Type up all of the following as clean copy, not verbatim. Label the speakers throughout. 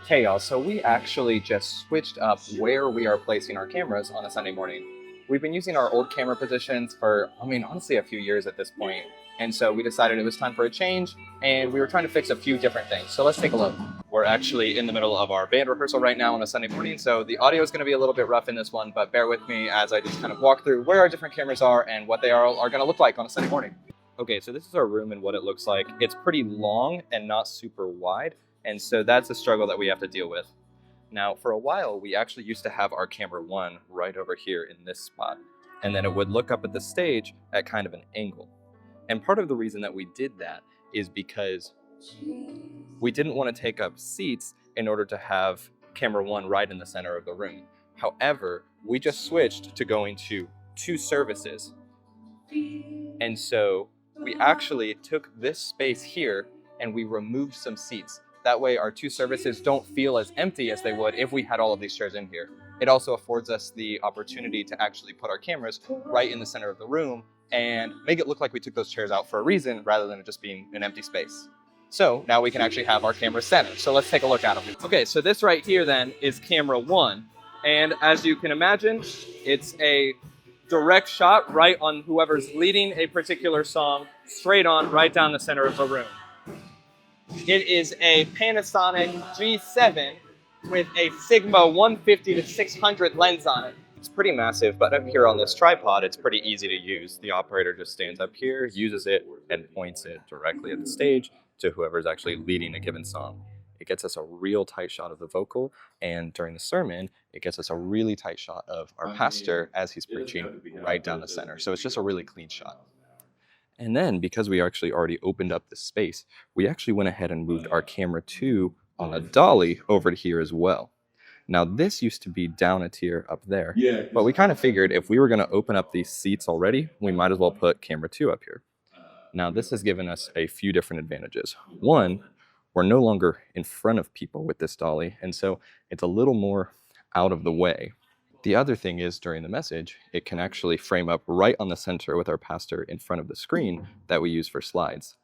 Speaker 1: Hey y'all, so we actually just switched up where we are placing our cameras on a Sunday morning. We've been using our old camera positions for, honestly, a few years at this point. And so we decided it was time for a change, and we were trying to fix a few different things. So let's take a look. We're actually in the middle of our band rehearsal right now on a Sunday morning, so the audio is going to be a little bit rough in this one, but bear with me as I just kind of walk through where our different cameras are and what they are going to look like on a Sunday morning. Okay, so this is our room and what it looks like. It's pretty long and not super wide. And so that's a struggle that we have to deal with. Now, for a while, we actually used to have our camera one right over here in this spot. And then it would look up at the stage at kind of an angle. And part of the reason that we did that is because we didn't want to take up seats in order to have camera one right in the center of the room. However, we just switched to going to 2 services. And so we actually took this space here and we removed some seats. That way our 2 services don't feel as empty as they would if we had all of these chairs in here. It also affords us the opportunity to actually put our cameras right in the center of the room and make it look like we took those chairs out for a reason rather than it just being an empty space. So now we can actually have our cameras centered. So let's take a look at them. Okay, so this right here then is camera one. And as you can imagine, it's a direct shot right on whoever's leading a particular song, straight on, right down the center of the room. It is a Panasonic G7 with a Sigma 150 to 600 lens on it. It's pretty massive, but up here on this tripod, it's pretty easy to use. The operator just stands up here, uses it, and points it directly at the stage to whoever's actually leading a given song. It gets us a real tight shot of the vocal, and during the sermon, it gets us a really tight shot of our pastor as he's preaching right down the center. So it's just a really clean shot. And then, because we actually already opened up this space, we actually went ahead and moved our camera 2 on a dolly over to here as well. Now, this used to be down a tier up there, but we kind of figured if we were going to open up these seats already, we might as well put camera 2 up here. Now, this has given us a few different advantages. One, we're no longer in front of people with this dolly, and so it's a little more out of the way. The other thing is, during the message, it can actually frame up right on the center with our pastor in front of the screen that we use for slides.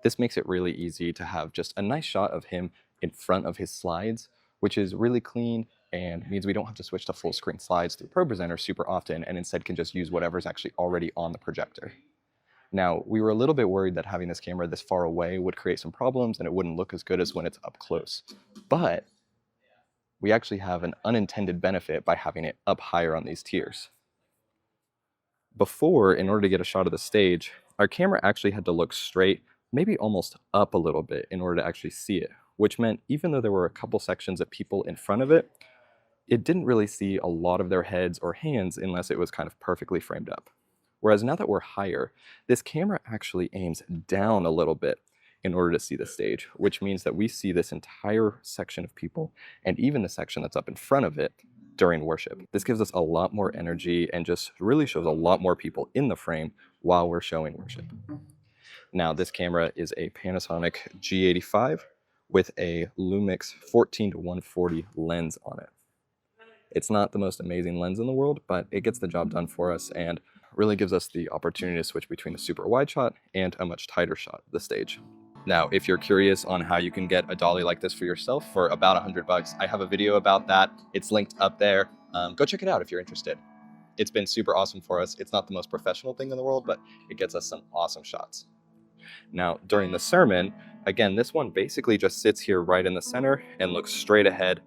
Speaker 1: This makes it really easy to have just a nice shot of him in front of his slides, which is really clean and means we don't have to switch to full screen slides through ProPresenter super often and instead can just use whatever's actually already on the projector. Now, we were a little bit worried that having this camera this far away would create some problems and it wouldn't look as good as when it's up close. But we actually have an unintended benefit by having it up higher on these tiers. Before, in order to get a shot of the stage, our camera actually had to look straight, maybe almost up a little bit in order to actually see it, which meant even though there were a couple sections of people in front of it, it didn't really see a lot of their heads or hands unless it was kind of perfectly framed up. Whereas now that we're higher, this camera actually aims down a little bit in order to see the stage, which means that we see this entire section of people and even the section that's up in front of it during worship. This gives us a lot more energy and just really shows a lot more people in the frame while we're showing worship. Now, this camera is a Panasonic G85 with a Lumix 14 to 140 lens on it. It's not the most amazing lens in the world, but it gets the job done for us and really gives us the opportunity to switch between a super wide shot and a much tighter shot of the stage. Now, if you're curious on how you can get a dolly like this for yourself for about $100, I have a video about that. It's linked up there. Go check it out if you're interested. It's been super awesome for us. It's not the most professional thing in the world, but it gets us some awesome shots. Now, during the sermon, again, this one basically just sits here right in the center and looks straight ahead,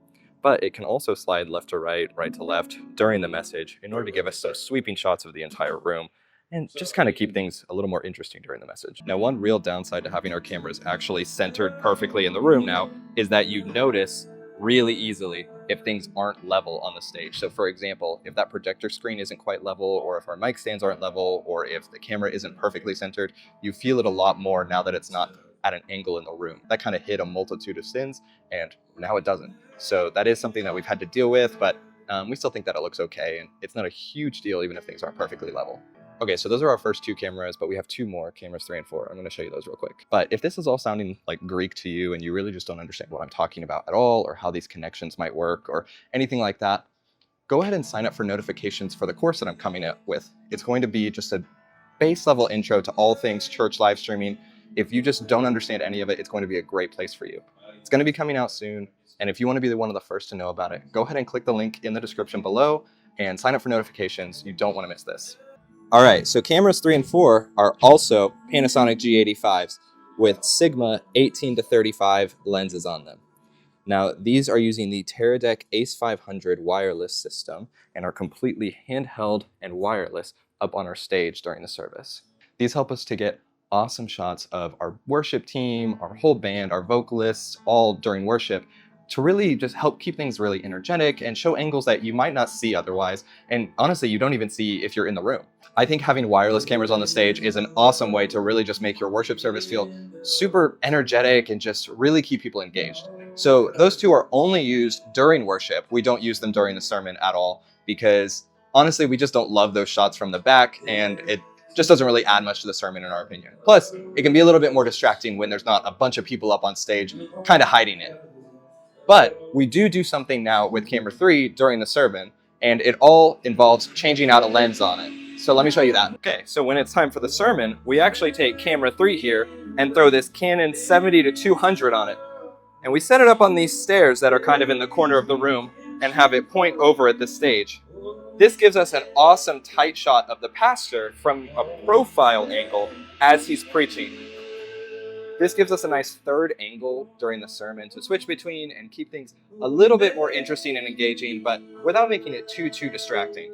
Speaker 1: but it can also slide left to right, right to left during the message in order to give us some sweeping shots of the entire room and just kind of keep things a little more interesting during the message. Now, one real downside to having our cameras actually centered perfectly in the room now is that you notice really easily if things aren't level on the stage. So for example, if that projector screen isn't quite level, or if our mic stands aren't level, or if the camera isn't perfectly centered, you feel it a lot more now that it's not at an angle in the room. That kind of hid a multitude of sins, and now it doesn't. So that is something that we've had to deal with, but we still think that it looks okay, and it's not a huge deal even if things aren't perfectly level. Okay, so those are our first 2 cameras, but we have 2 more, cameras 3 and 4. I'm gonna show you those real quick. But if this is all sounding like Greek to you and you really just don't understand what I'm talking about at all, or how these connections might work, or anything like that, go ahead and sign up for notifications for the course that I'm coming up with. It's going to be just a base level intro to all things church live streaming. If you just don't understand any of it, it's going to be a great place for you. It's going to be coming out soon. And if you want to be one of the first to know about it, go ahead and click the link in the description below and sign up for notifications. You don't want to miss this. All right, so cameras 3 and 4 are also Panasonic G85s with Sigma 18 to 35 lenses on them. Now, these are using the Teradek Ace 500 wireless system and are completely handheld and wireless up on our stage during the service. These help us to get awesome shots of our worship team, our whole band, our vocalists, all during worship, to really just help keep things really energetic and show angles that you might not see otherwise, and honestly, you don't even see if you're in the room. I think having wireless cameras on the stage is an awesome way to really just make your worship service feel super energetic and just really keep people engaged. So those two are only used during worship. We don't use them during the sermon at all because honestly, we just don't love those shots from the back, and it just doesn't really add much to the sermon in our opinion. Plus, it can be a little bit more distracting when there's not a bunch of people up on stage kind of hiding it. But we do something now with camera 3 during the sermon, and it all involves changing out a lens on it. So let me show you that. Okay, so when it's time for the sermon, we actually take camera 3 here and throw this Canon 70 to 200 on it. And we set it up on these stairs that are kind of in the corner of the room and have it point over at the stage. This gives us an awesome tight shot of the pastor from a profile angle as he's preaching. This gives us a nice third angle during the sermon to switch between and keep things a little bit more interesting and engaging, but without making it too distracting.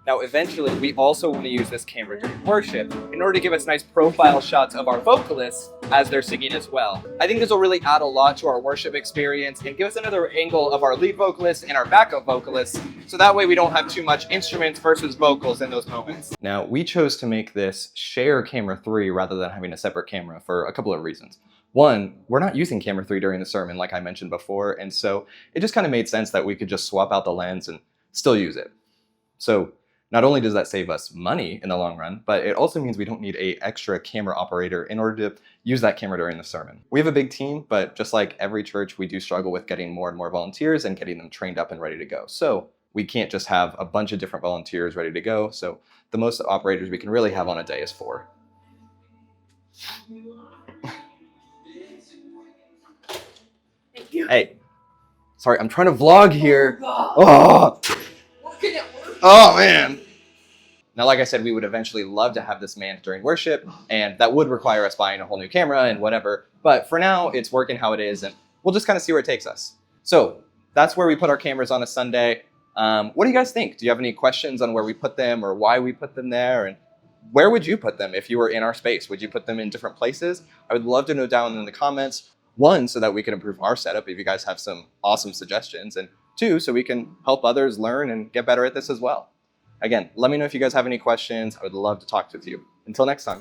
Speaker 1: Now, eventually, we also want to use this camera during worship in order to give us nice profile shots of our vocalists as they're singing as well. I think this will really add a lot to our worship experience and give us another angle of our lead vocalists and our backup vocalists, so that way we don't have too much instruments versus vocals in those moments. Now, we chose to make this share camera 3 rather than having a separate camera for a couple of reasons. One, we're not using camera 3 during the sermon like I mentioned before, and so it just kind of made sense that we could just swap out the lens and still use it. So not only does that save us money in the long run, but it also means we don't need an extra camera operator in order to use that camera during the sermon. We have a big team, but just like every church, we do struggle with getting more and more volunteers and getting them trained up and ready to go. So we can't just have a bunch of different volunteers ready to go. So the most operators we can really have on a day is 4.
Speaker 2: Thank you.
Speaker 1: Hey, sorry, I'm trying to vlog here. Oh man. Now, like I said, we would eventually love to have this manned during worship, and that would require us buying a whole new camera and whatever. But for now, it's working how it is, and we'll just kind of see where it takes us. So that's where we put our cameras on a Sunday. What do you guys think? Do you have any questions on where we put them or why we put them there? And where would you put them if you were in our space? Would you put them in different places? I would love to know down in the comments. 1, so that we can improve our setup if you guys have some awesome suggestions, and 2, so we can help others learn and get better at this as well. Again, let me know if you guys have any questions. I would love to talk with you. Until next time.